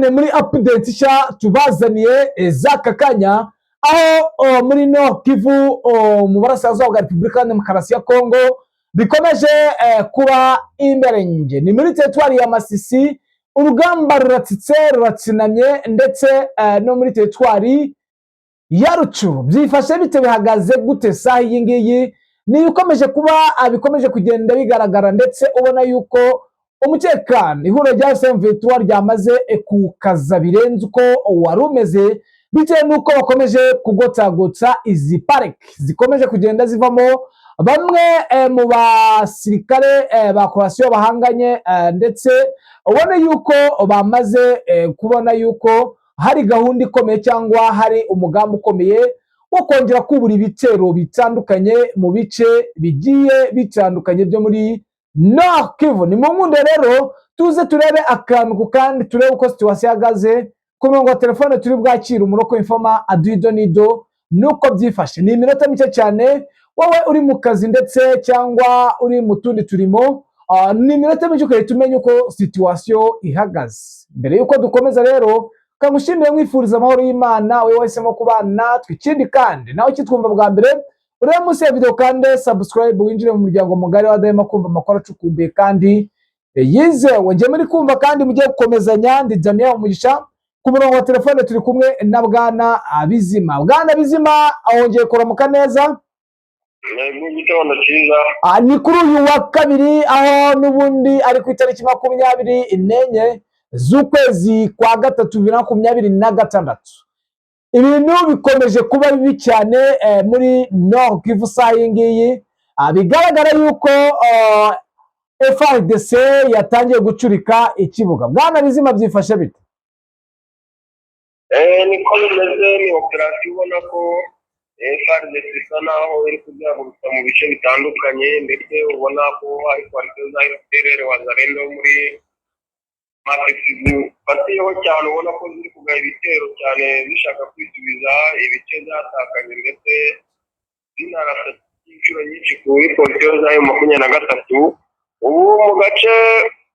cyane muri update sha tubazaniye zaka kanya aho muri no Kivu mu burasirazuba bwa Repubulika ya Demokarasi ya Kongo bikomeje kuba imberenge. Ni muri teritwari ya Masisi urugamba ruratsitse ruratsinanye ndetse no muri teritwari ya Rucuru. Byifashe bite bihagaze gute saha iyi ngiyi? Ni bikomeje kuba bikomeje kugenda bigaragara ndetse ubona yuko umutekano ihuriro rya M23 ryamaze kukaza birenze uko wari umeze bitewe nuko bakomeje kugotagotsa izi park zikomeje kugenda zivamo bamwe mu basirikare ba coalition bahanganye ndetse ubona yuko bamaze kubona yuko hari gahunda ikomeye cyangwa hari umugambi ukomeye wo kongera kubura ibitero bitandukanye mu bice bigiye bitandukanye byo muri Nord Kivu. Ni mu nkunde rero tuze turebe akantu ku kandi turebe uko situation ihagaze ku murongo wa telefone turi bwakira umuroko informa aduido nido nuko byifashe. Ni iminota mike cyane wowe uri mu kazi ndetse cyangwa uri mu tundi turimo ni iminota mike ukahita tumenya uko situation ihagaze. Mbere yuko dukomeza rero kamushimire mwifuriza amahoro y'Imana wewe wahisemo kubana natwe. Ikindi kandi nawe kitwumva bwa mbere urebe munsi ya video kandi subscribe winjire mu muryango mugari wa Dayima kumva amakuru acukumbuye kandi yizewe. Nje muri kumva kandi mugiye gukomezanya ndi Jamia Umugisha ku murongo wa telefone turi kumwe na Bwana Bizima. Bwana Bizima ahongeye kuramuka neza. Ni kuri uyu wa kabiri aho nubundi ari ku itariki 24 z'ukwezi kwa gatatu 2026. Ibintu bikomeje kuba bibi cyane muri Nord Kivu sayingiyi bigaragara yuko FARDC yatangiye gucurika ikibuga. Bwana Bizima byifashe bite? Niko bimeze ni operation ubona ko FARDC isa naho iri kujyagurutsa mu bice bitandukanye ndetse ubona ko hari coalition za FDLR wazarendo muri Masisi batiyeho cyane ubona ko ziri kugaya ibitero cyane zishaka kwisubiza ibice byatakaje ndetse zinarasa inshuro nyinshi kuri coalition za M23. Ubu mu gace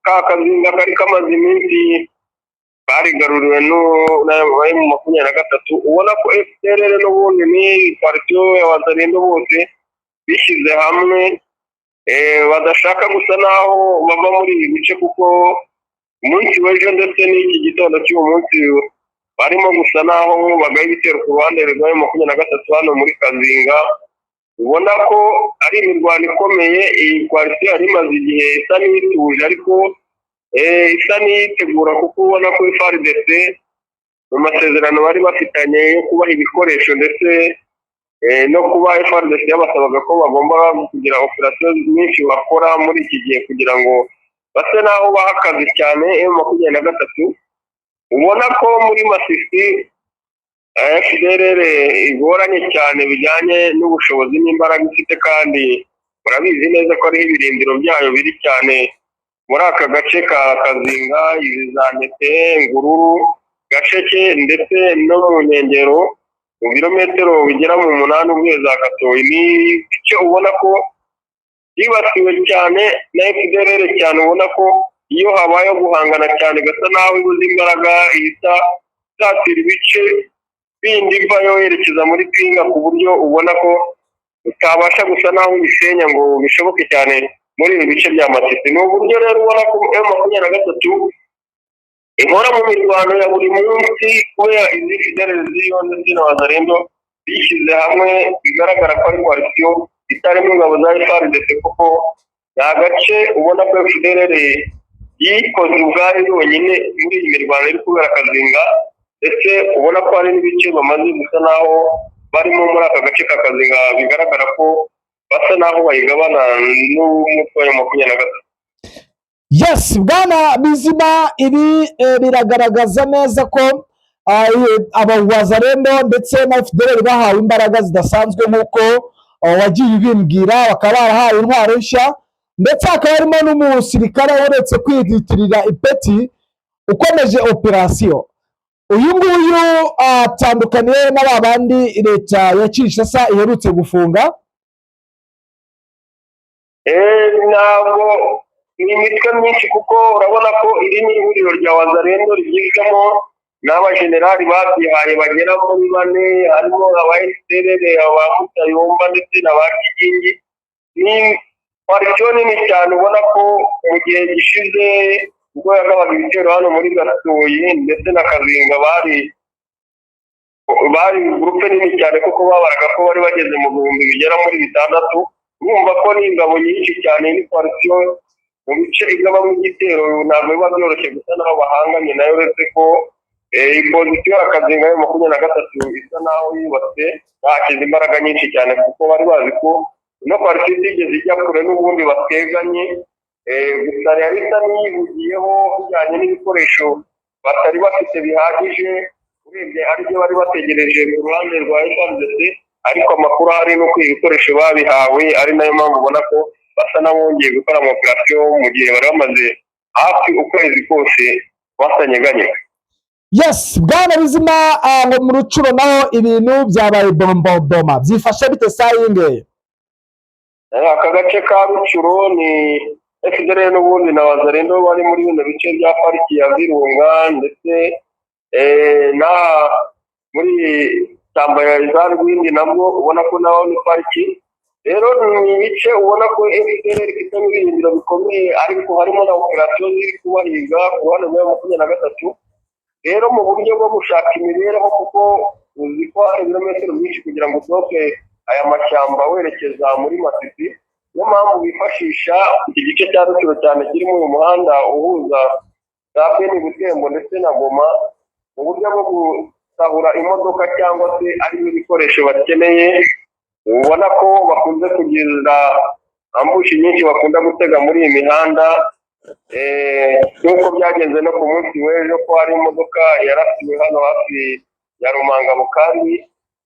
ka Kazinga kari kamaze iminsi barigaruriwe na M23 ubona ko FDLR n'ubundi ni coalition y'abazarendo bose bishyize hamwe badashaka gusa naho bava muri ibi bice kuko umunsi w'ejo ndetse n'iki gitondo cy'uwo munsi barimo gusa naho bagaye ibitero ku ruhande rwa M23 hano muri Kazinga. Ubona ko ari imirwano ikomeye. Iyi coalition yari imaze igihe isa n'ituje ariko isa n'itegura kuko ubona ko FARDC mu masezerano bari bafitanye yo kubaha ibikoresho ndetse no kuba FARDC yabasabaga ko bagomba kugira operation nyinshi bakora muri iki gihe kugira ngo base naho bahakaze cyane M23. Ubona ko muri Masisi FDLR igoranye cyane bijyanye n'ubushobozi n'imbaraga ifite kandi murabizi neza ko ari ibirindiro byayo biri cyane muri aka gace ka Kazinga, Ibizanete, Ngururu, Gasheke ndetse no mu nkengero mu birometero bigera mu 8 uvuye za Katoyi. Ni icyo ubona ko yibasiwe cyane na FDLR cyane ubona ko iyo habaye guhangana cyane gasa naho ibuze imbaraga ihita zatira ibice bindi vayo yerekeza muri Pinga ku buryo ubona ko utabasha gusa naho bisenya ngo bishoboke cyane muri ibi bice bya Masisi. Ni uburyo rero ubona ko M23 inkora mu mirwano ya buri munsi kubera izi FDLR ziriyo ndetse n'abazarendo bishyize hamwe bigaragara ko ari coalition itarimo ingabo za FARDC kuko nta gace ubona ko FDLR yikoze ubwari yonyine muri iyi mirwano iri kubera Kazinga ndetse ubona ko hari n'ibice bamaze gusa naho barimo muri aka gace ka Kazinga bigaragara ko basa naho bayigabana n'umutwe wa M23. Yes, Bwana Bizima ibi biragaragaza neza ko abawazarendo ndetse na FDLR bahawe imbaraga zidasanzwe nk'uko wagiye ubimbwira, bakaba barahawe intwaro nshya ndetse hakaba harimo n'umusirikare uretse kwiditirira ipeti ukomeje operation. Uyu nguyu atandukaniye n'ababandi leta ya Kinshasa iherutse gufunga. Nabo ni imitwe myinshi kuko urabona ko iri ni ihuriro rya Wazalendo rigizwemo n'abajenerali babyihaye bagera muri 4, harimo aba FDLR, aba Mutayomba ndetse n'aba Kigingi. Ni koalisiyo nini cyane ubona ko mu gihe gishize ubwo yagabaga ibitero hano muri Gatoyi ndetse na Kazinga bari gurupe nini cyane kuko babaraga ko bari bageze mu bihumbi bigera muri 6. Urumva ko ni ingabo nyinshi cyane, ni koalisiyo mu bice igabamo igitero ntabwo biba byoroshye gusa naho bahanganye nayo, uretse ko ipozisiyo y'Akazinga ya 23 isa naho yubatse bashyize imbaraga nyinshi cyane kuko bari bazi ko ino koalisiyo itigeze ijya kure n'ubundi bateganye. Gusa yari isa n'iyivugiyeho bijyanye n'ibikoresho batari bafite bihagije urebye aribyo bari bategereje ku ruhande rwa FARDC, ariko amakuru ahari ni uko ibikoresho babihawe, ari nayo mpamvu ubona ko basa n'abongeye gukora mu operasiyo mu gihe bari bamaze hafi ukwezi kose basanyeganye. Yes, Bwana Bizima, ngo mu Rucuro naho ibintu byabaye bomboma byifashe bite sayinge? Aka gace ka Rucuro ni FDLR n'ubundi na Wazalendo bari muri bino bice bya pariki ya Virunga ndetse na muri Tamba ya Rwindi nabwo ubona ko naho ni pariki. Rero ni ibice ubona ko FDLR ifite n'ibirindiro bikomeye, ariko harimo na operasiyo ziri kubahiga ku ruhande rwa 23. Rero mu buryo bwo gushaka imibereho kuko uzi ko hari ibirometero byinshi kugira ngo usohoke aya mashyamba werekeza muri Masisi, niyo mpamvu bifashisha iki gice cya Rucuro cyane kirimo uyu muhanda uhuza za Beni Butembo ndetse na Goma, mu buryo bwo gusahura imodoka cyangwa se ari ibikoresho bakeneye. Ubona ko bakunze kugira ambushi nyinshi bakunda gutega muri iyi mihanda, nk'uko byagenze no ku munsi w'ejo ko hari imodoka yarasiwe hano hafi ya Rumangabo, kandi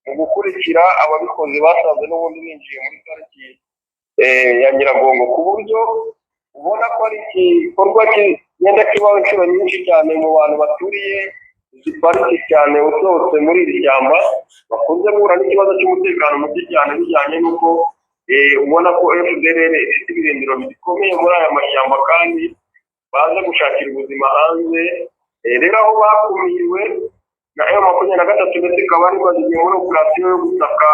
mu gukurikira ababikoze basanze n'ubundi binjiye muri pariki ya Nyiragongo, ku buryo ubona ko ari igikorwa kigenda kibaho inshuro nyinshi cyane mu bantu baturiye izi pariki cyane. Usohotse muri iri shyamba bakunze guhura n'ikibazo cy'umutekano muke cyane bijyanye n'uko ubona ko FDLR ifite ibirindiro bikomeye muri aya mashyamba kandi baza gushakira ubuzima hanze. Rero aho bakumiriwe na M23 ndetse ikaba ari bagiye muri operasiyo yo gutaka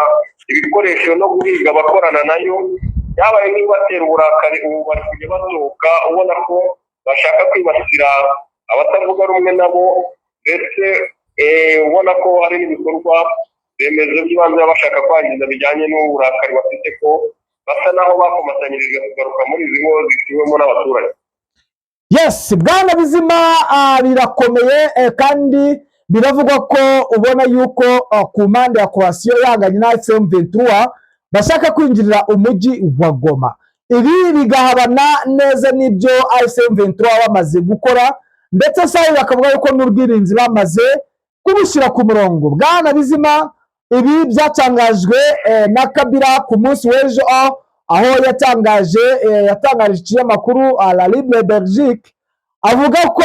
ibikoresho no guhiga abakorana nayo, yabaye nk'ibatera uburakari. Ubu bari kujya basohoka ubona ko bashaka kwibasira abatavuga rumwe nabo, ndetse ubona ko hari n'ibikorwa remezo by'ibanze bashaka kwangiza bijyanye n'uburakari bafite, ko basa naho bakomatanyirije kugaruka muri izi ngo zituwemo n'abaturage. Yes, Bwana Bizima, birakomeye kandi biravugwa ko ubona yuko ku mpande ya koalisiyo yanganye na M23 bashaka kwinjirira umujyi wa Goma. Ibi bigahabana neza n'ibyo M23 bamaze gukora, ndetse sahi bakavuga yuko n'ubwirinzi bamaze kubushyira ku murongo. Bwana Bizima, ibi byatangajwe na Kabila ku munsi w'ejo, aho yatangaje ikinyamakuru La Libre Belgique, avuga ko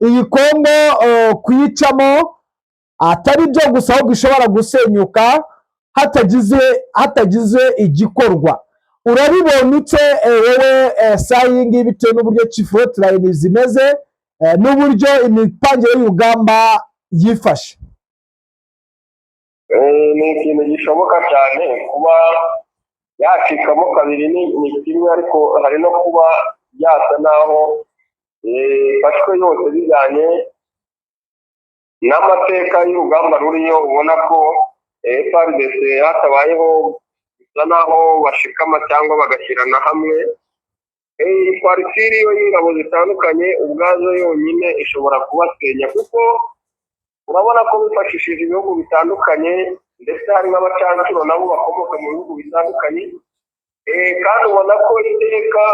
iyi Kongo kuyicamo atari byo gusa, ahubwo ishobora gusenyuka hatagize igikorwa. Urabibona ute wowe sayingi, bitewe n'uburyo Chief-Hotline zimeze n'uburyo imipangire y'urugamba yifashe? Ni ikintu gishoboka cyane kuba yacikamo kabiri, ni kimwe, ariko hari no kuba yasa naho ifashwe yose bijyanye n'amateka y'urugamba ruriyo. Ubona ko FARDC hatabayeho bisa naho bashikama cyangwa bagashyirana hamwe. Koalisiyo y'ingabo zitandukanye ubwazo yonyine ishobora kubasenya, kuko urabona ko bifashishije ibihugu bitandukanye, ndetse hari n'abacancuro nabo bakomoka mu bihugu bitandukanye. Kandi ubona ko iteka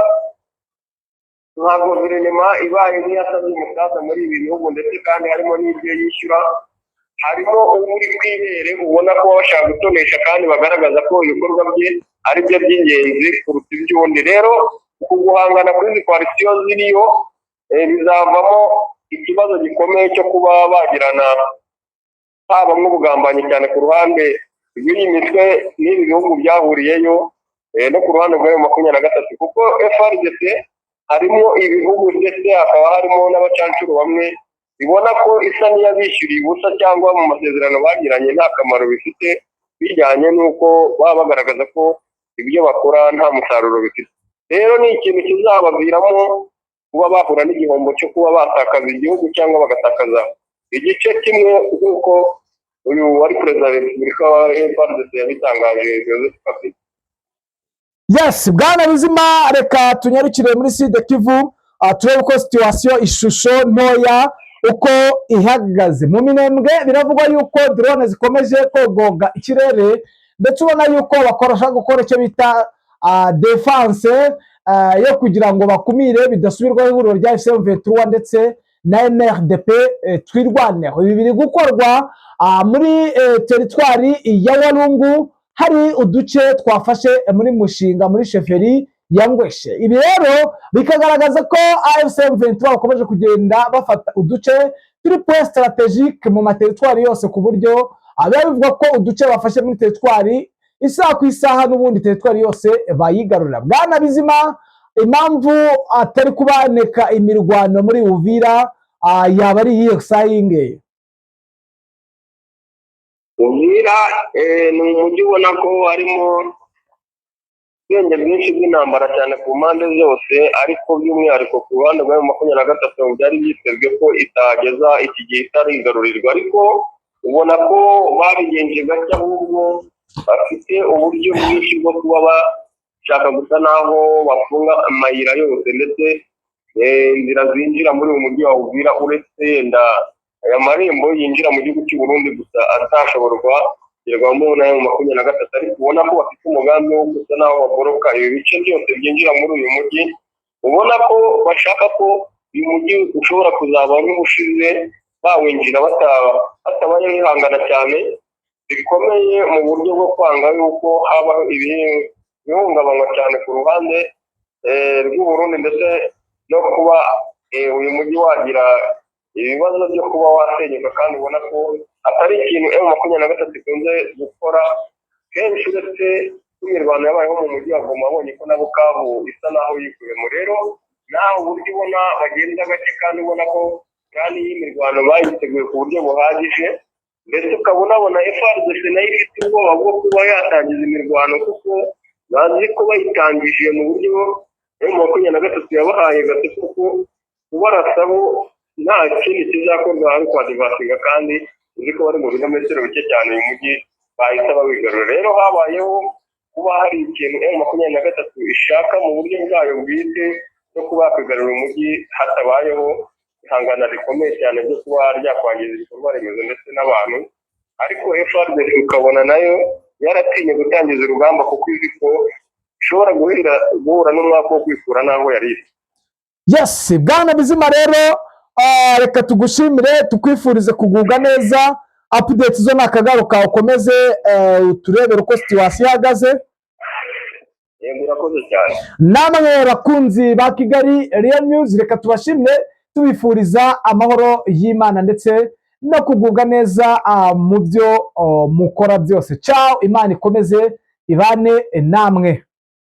nka guverinoma ibaye nk'iyasabye umusaza muri ibi bihugu, ndetse kandi harimo n'ibyo yishyura, harimo uri kwibere ubona ko bashaka gutonesha kandi bagaragaza ko ibikorwa bye ari byo by'ingenzi kuruta iby'undi. Rero uku guhangana kuri izi koalisiyo ziriyo bizavamo ikibazo gikomeye cyo kuba bagirana haba nk'ubugambanyi cyane ku ruhande rw'iyi mitwe n'ibi bihugu byahuriyeyo, no ku ruhande rwa M23 kuko FARDC harimo ibihugu ndetse hakaba harimo n'abacancuro bamwe bibona ko isa n'iyabishyuriye ubusa cyangwa mu masezerano bagiranye nta kamaro bifite bijyanye n'uko baba bagaragaza ko ibyo bakora nta musaruro bifite. Rero ni ikintu kizabaviramo kuba bahura n'igihombo cyo kuba batakaza igihugu cyangwa bagatakaza igice kimwe nk'uko uyu wari perezida wa repubulika wa FARDC yabitangaje Joseph Kabila. Yes, bwana Bizima, reka tunyarukire muri Sud Kivu turebe uko situation ishusho ntoya uko ihagaze mu Minembwe. Biravugwa yuko drone zikomeje kogoga ikirere ndetse ubona yuko bakorasha gukora icyo bita defense yo kugira ngo bakumire bidasubirwaho ihuriro rya M23 ndetse na NRDP twirwaneho. Ibi biri gukorwa muri teritwari ya Walungu, hari uduce twafashe muri mushinga muri sheferi ya Ngweshe. Ibi rero bikagaragaza ko AFC M23 bakomeje kugenda bafata uduce turi point strategique mu materitwari yose, ku buryo ababivuga ko uduce bafashe muri teritwari isaha ku isaha n'ubundi teritwari yose bayigarura. Bwana Bizima, impamvu atari kubaneka imirwano muri Uvira yaba ari iyo sayinge? Uvira ni umujyi ubona ko harimo ubwenge bwinshi bw'intambara cyane ku mpande zose, ariko by'umwihariko ku ruhande rwa M23 byari byitezwe ko itageza iki gihe itarigarurirwa, ariko ubona ko babigenje gake, ahubwo bafite uburyo bwinshi bwo kuba bashaka gusa naho bafunga amayira yose ndetse inzira zinjira muri uyu mujyi wa Uvira, uretse yenda aya marembo yinjira mu gihugu cy'u Burundi gusa atashoborwa kugerwamo na M23, ariko ubona ko bafite umugambi wo gusa naho bagoroka ibi bice byose byinjira muri uyu mujyi. Ubona ko bashaka ko uyu mujyi ushobora kuzaba nk'ubushize bawinjira batabaye bihangana cyane bikomeye mu buryo bwo kwanga yuko habaho ibihungabanywa cyane ku ruhande rw'u Burundi, ndetse no kuba uyu mujyi wagira ibibazo byo kuba wasenyuka, kandi ubona ko atari ikintu M23 ikunze gukora kenshi, uretse imirwano yabayeho mu mujyi wa Goma abonye ko na Bukavu isa naho yikuyemo. Rero naho uburyo ubona bagenda gake, kandi ubona ko kandi y'imirwano bayiteguye ku buryo buhagije, ndetse ukaba unabona FARDC nayo ifite ubwoba bwo kuba yatangiza imirwano, kuko bazi ko bayitangije mu buryo M23 yabahaye gato kuko kubarasabo nta kindi kizakorwa ari kwadivasinga, kandi uzi ko bari mu birometero bike cyane uyu mujyi bahita bawigarura. Rero habayeho kuba hari ikintu M23 ishaka mu buryo bwayo bwite no kuba yakwigarura umujyi hatabayeho ihangana rikomeye cyane ryo kuba ryakwangiza ibikorwa remezo ndetse n'abantu, ariko FARDC ukabona nayo yaratinye gutangiza urugamba kuko izi ko ishobora guhura n'umwaka wo kwikura n'aho yari iri. Yes, bwana Bizima, rero reka tugushimire, tukwifurize kugubwa neza. Update zo nakagaruka ukomeze turebere uko situation ihagaze. Murakoze cyane namwe bakunzi ba Kigali Real News, reka tubashimire tubifuriza amahoro y'Imana ndetse no kugubwa neza mu byo mukora byose. Ciao, Imana ikomeze ibane namwe.